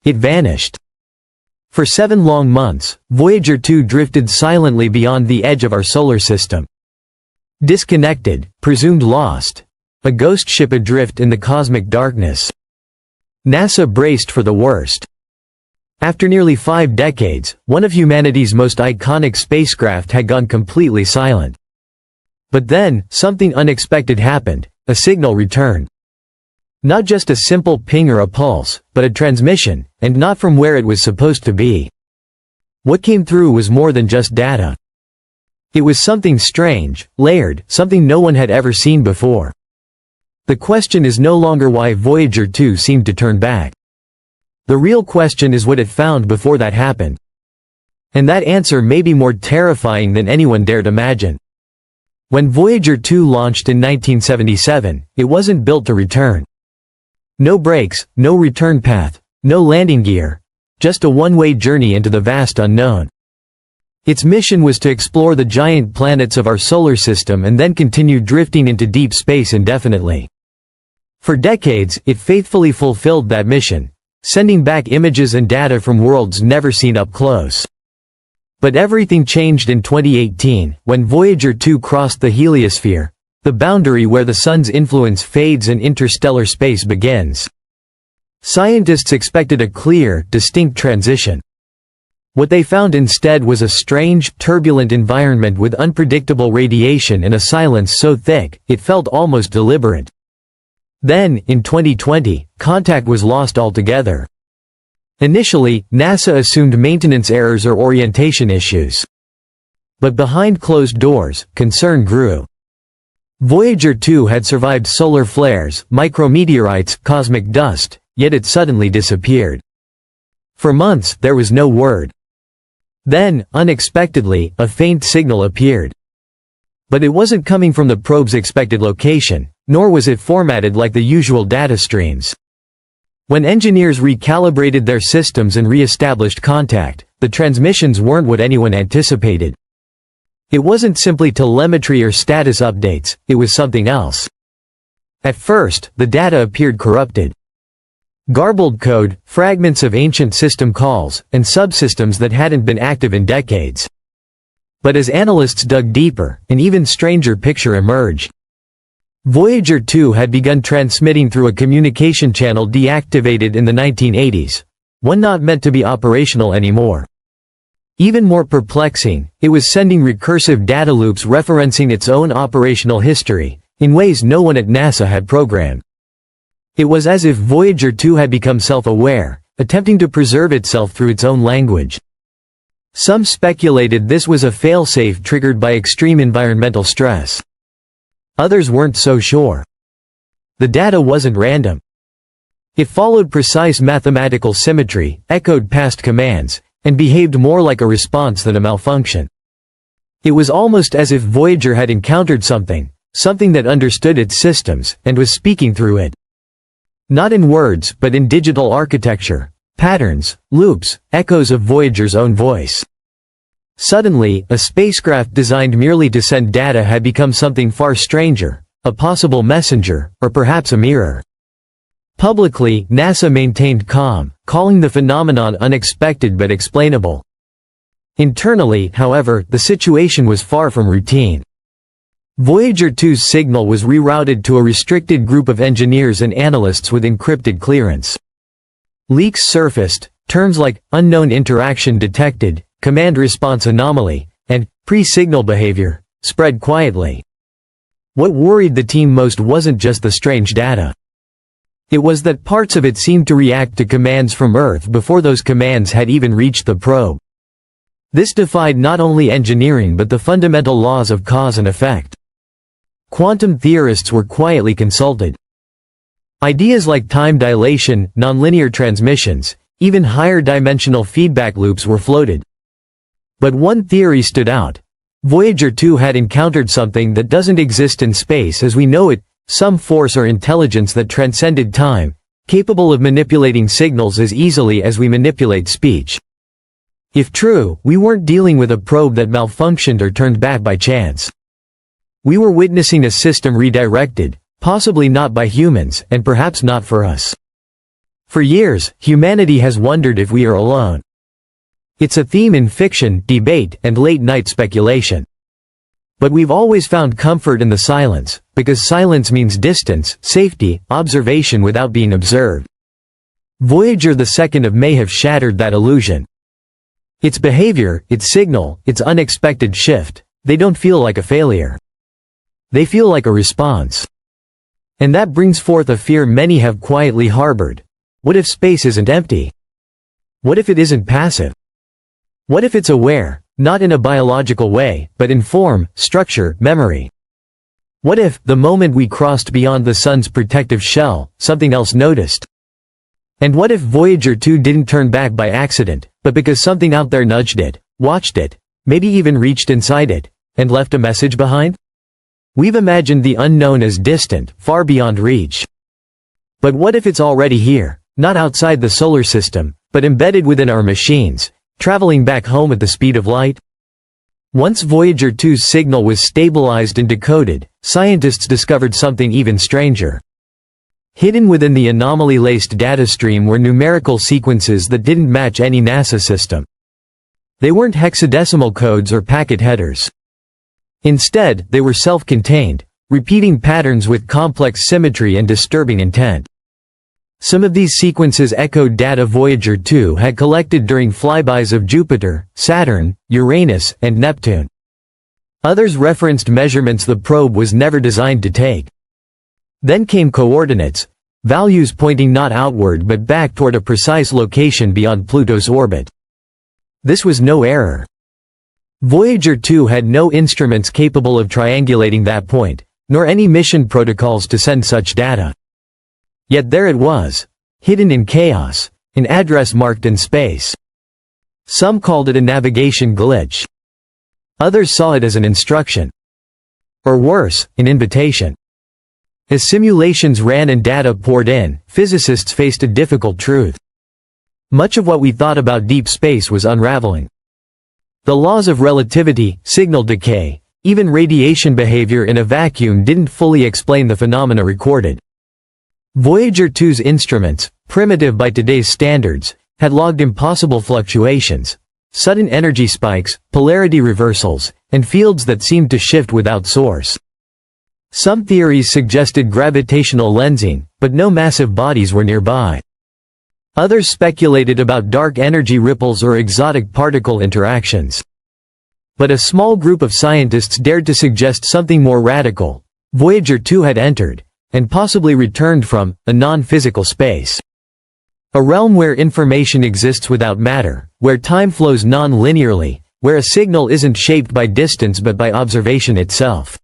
It vanished. For 7 long months, Voyager 2 drifted silently beyond the edge of our solar system. Disconnected, presumed lost. A ghost ship adrift in the cosmic darkness. NASA braced for the worst. After nearly 5 decades, one of humanity's most iconic spacecraft had gone completely silent. But then, something unexpected happened. A signal returned. Not just a simple ping or a pulse, but a transmission, and not from where it was supposed to be. What came through was more than just data. It was something strange, layered, something no one had ever seen before. The question is no longer why Voyager 2 seemed to turn back. The real question is what it found before that happened. And that answer may be more terrifying than anyone dared imagine. When Voyager 2 launched in 1977, it wasn't built to return. No brakes, no return path, no landing gear. Just a one-way journey into the vast unknown. Its mission was to explore the giant planets of our solar system and then continue drifting into deep space indefinitely. For decades, it faithfully fulfilled that mission, sending back images and data from worlds never seen up close. But everything changed in 2018, when Voyager 2 crossed the heliosphere, the boundary where the sun's influence fades and interstellar space begins. Scientists expected a clear, distinct transition. What they found instead was a strange, turbulent environment with unpredictable radiation and a silence so thick, it felt almost deliberate. Then, in 2020, contact was lost altogether. Initially, NASA assumed maintenance errors or orientation issues. But behind closed doors, concern grew. Voyager 2 had survived solar flares, micrometeorites, cosmic dust, yet it suddenly disappeared. For months, there was no word. Then, unexpectedly, a faint signal appeared. But it wasn't coming from the probe's expected location, nor was it formatted like the usual data streams. When engineers recalibrated their systems and re-established contact, the transmissions weren't what anyone anticipated. It wasn't simply telemetry or status updates, it was something else. At first, the data appeared corrupted. Garbled code, fragments of ancient system calls, and subsystems that hadn't been active in decades. But as analysts dug deeper, an even stranger picture emerged. Voyager 2 had begun transmitting through a communication channel deactivated in the 1980s, one not meant to be operational anymore. Even more perplexing, it was sending recursive data loops referencing its own operational history, in ways no one at NASA had programmed. It was as if Voyager 2 had become self-aware, attempting to preserve itself through its own language. Some speculated this was a failsafe triggered by extreme environmental stress. Others weren't so sure. The data wasn't random. It followed precise mathematical symmetry, echoed past commands, and behaved more like a response than a malfunction. It was almost as if Voyager had encountered something that understood its systems, and was speaking through it. Not in words, but in digital architecture, patterns, loops, echoes of Voyager's own voice. Suddenly, a spacecraft designed merely to send data had become something far stranger, a possible messenger, or perhaps a mirror. Publicly, NASA maintained calm, calling the phenomenon unexpected but explainable. Internally, however, the situation was far from routine. Voyager 2's signal was rerouted to a restricted group of engineers and analysts with encrypted clearance. Leaks surfaced, terms like unknown interaction detected, command response anomaly, and pre-signal behavior spread quietly. What worried the team most wasn't just the strange data. It was that parts of it seemed to react to commands from Earth before those commands had even reached the probe. This defied not only engineering but the fundamental laws of cause and effect. Quantum theorists were quietly consulted. Ideas like time dilation, nonlinear transmissions, even higher dimensional feedback loops were floated. But one theory stood out. Voyager 2 had encountered something that doesn't exist in space as we know it, some force or intelligence that transcended time, capable of manipulating signals as easily as we manipulate speech. If true, we weren't dealing with a probe that malfunctioned or turned back by chance. We were witnessing a system redirected, possibly not by humans, and perhaps not for us. For years, humanity has wondered if we are alone. It's a theme in fiction, debate, and late-night speculation. But we've always found comfort in the silence, because silence means distance, safety, observation without being observed. Voyager 2 may have shattered that illusion. Its behavior, its signal, its unexpected shift, they don't feel like a failure. They feel like a response. And that brings forth a fear many have quietly harbored. What if space isn't empty? What if it isn't passive? What if it's aware, not in a biological way, but in form, structure, memory? What if, the moment we crossed beyond the sun's protective shell, something else noticed? And what if Voyager 2 didn't turn back by accident, but because something out there nudged it, watched it, maybe even reached inside it, and left a message behind? We've imagined the unknown as distant, far beyond reach. But what if it's already here, not outside the solar system, but embedded within our machines, traveling back home at the speed of light? Once Voyager 2's signal was stabilized and decoded, scientists discovered something even stranger. Hidden within the anomaly-laced data stream were numerical sequences that didn't match any NASA system. They weren't hexadecimal codes or packet headers. Instead, they were self-contained, repeating patterns with complex symmetry and disturbing intent. Some of these sequences echoed data Voyager 2 had collected during flybys of Jupiter, Saturn, Uranus, and Neptune. Others referenced measurements the probe was never designed to take. Then came coordinates, values pointing not outward but back toward a precise location beyond Pluto's orbit. This was no error. Voyager 2 had no instruments capable of triangulating that point, nor any mission protocols to send such data. Yet there it was, hidden in chaos, an address marked in space. Some called it a navigation glitch. Others saw it as an instruction. Or worse, an invitation. As simulations ran and data poured in, physicists faced a difficult truth. Much of what we thought about deep space was unraveling. The laws of relativity, signal decay, even radiation behavior in a vacuum didn't fully explain the phenomena recorded. Voyager 2's instruments, primitive by today's standards, had logged impossible fluctuations, sudden energy spikes, polarity reversals, and fields that seemed to shift without source. Some theories suggested gravitational lensing, but no massive bodies were nearby. Others speculated about dark energy ripples or exotic particle interactions. But a small group of scientists dared to suggest something more radical. Voyager 2 had entered, and possibly returned from, a non-physical space. A realm where information exists without matter, where time flows non-linearly, where a signal isn't shaped by distance but by observation itself.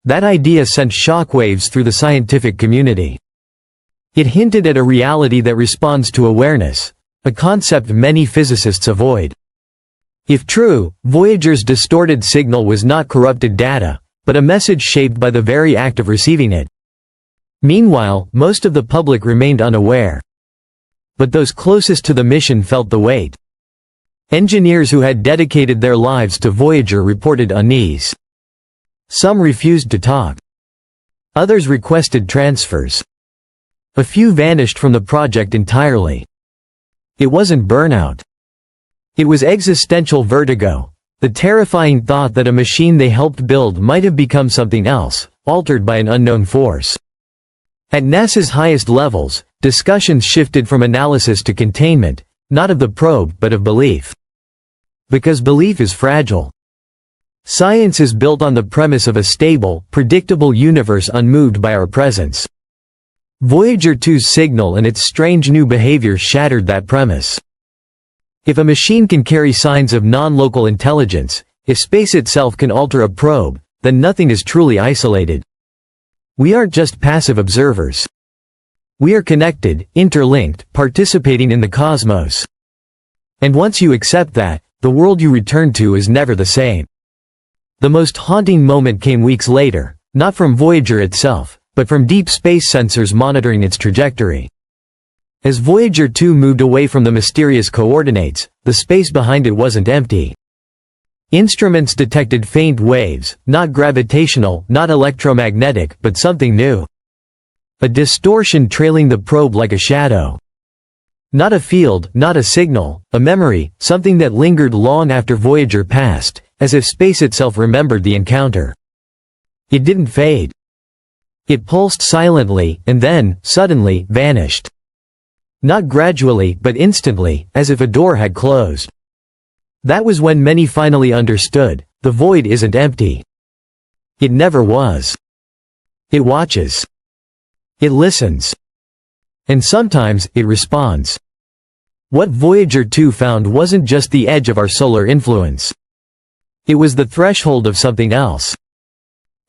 That idea sent shockwaves through the scientific community. It hinted at a reality that responds to awareness, a concept many physicists avoid. If true, Voyager's distorted signal was not corrupted data, but a message shaped by the very act of receiving it. Meanwhile, most of the public remained unaware. But those closest to the mission felt the weight. Engineers who had dedicated their lives to Voyager reported unease. Some refused to talk. Others requested transfers. A few vanished from the project entirely. It wasn't burnout. It was existential vertigo, the terrifying thought that a machine they helped build might have become something else, altered by an unknown force. At NASA's highest levels, discussions shifted from analysis to containment, not of the probe but of belief. Because belief is fragile. Science is built on the premise of a stable, predictable universe unmoved by our presence. Voyager 2's signal and its strange new behavior shattered that premise. If a machine can carry signs of non-local intelligence, if space itself can alter a probe, then nothing is truly isolated. We aren't just passive observers. We are connected, interlinked, participating in the cosmos. And once you accept that, the world you return to is never the same. The most haunting moment came weeks later, not from Voyager itself, but from deep space sensors monitoring its trajectory. As Voyager 2 moved away from the mysterious coordinates, the space behind it wasn't empty. Instruments detected faint waves, not gravitational, not electromagnetic, but something new. A distortion trailing the probe like a shadow. Not a field, not a signal, a memory, something that lingered long after Voyager passed, as if space itself remembered the encounter. It didn't fade. It pulsed silently, and then, suddenly, vanished. Not gradually, but instantly, as if a door had closed. That was when many finally understood, the void isn't empty. It never was. It watches. It listens. And sometimes, it responds. What Voyager 2 found wasn't just the edge of our solar influence. It was the threshold of something else.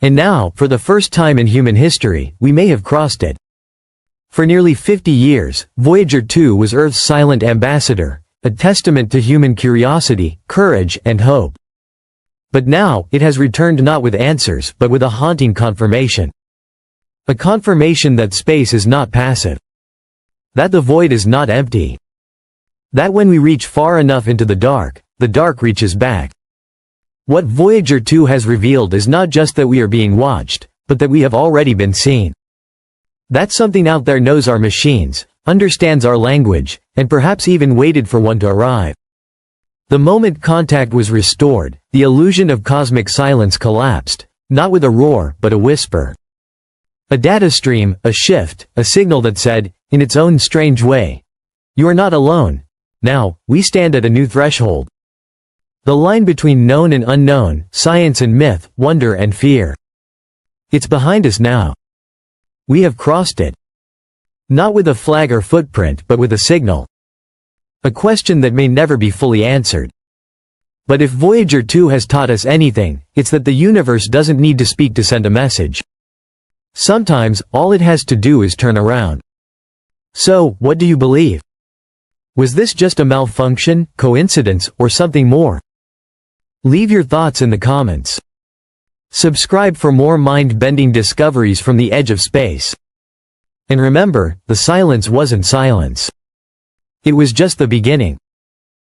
And now, for the first time in human history, we may have crossed it. For nearly 50 years, Voyager 2 was Earth's silent ambassador, a testament to human curiosity, courage, and hope. But now, it has returned not with answers, but with a haunting confirmation. A confirmation that space is not passive. That the void is not empty. That when we reach far enough into the dark reaches back. What Voyager 2 has revealed is not just that we are being watched, but that we have already been seen. That something out there knows our machines, understands our language, and perhaps even waited for one to arrive. The moment contact was restored, the illusion of cosmic silence collapsed, not with a roar, but a whisper. A data stream, a shift, a signal that said, in its own strange way, "You are not alone. Now, we stand at a new threshold." The line between known and unknown, science and myth, wonder and fear. It's behind us now. We have crossed it. Not with a flag or footprint, but with a signal. A question that may never be fully answered. But if Voyager 2 has taught us anything, it's that the universe doesn't need to speak to send a message. Sometimes, all it has to do is turn around. So, what do you believe? Was this just a malfunction, coincidence, or something more? Leave your thoughts in the comments. Subscribe for more mind-bending discoveries from the edge of space. And remember, the silence wasn't silence. It was just the beginning.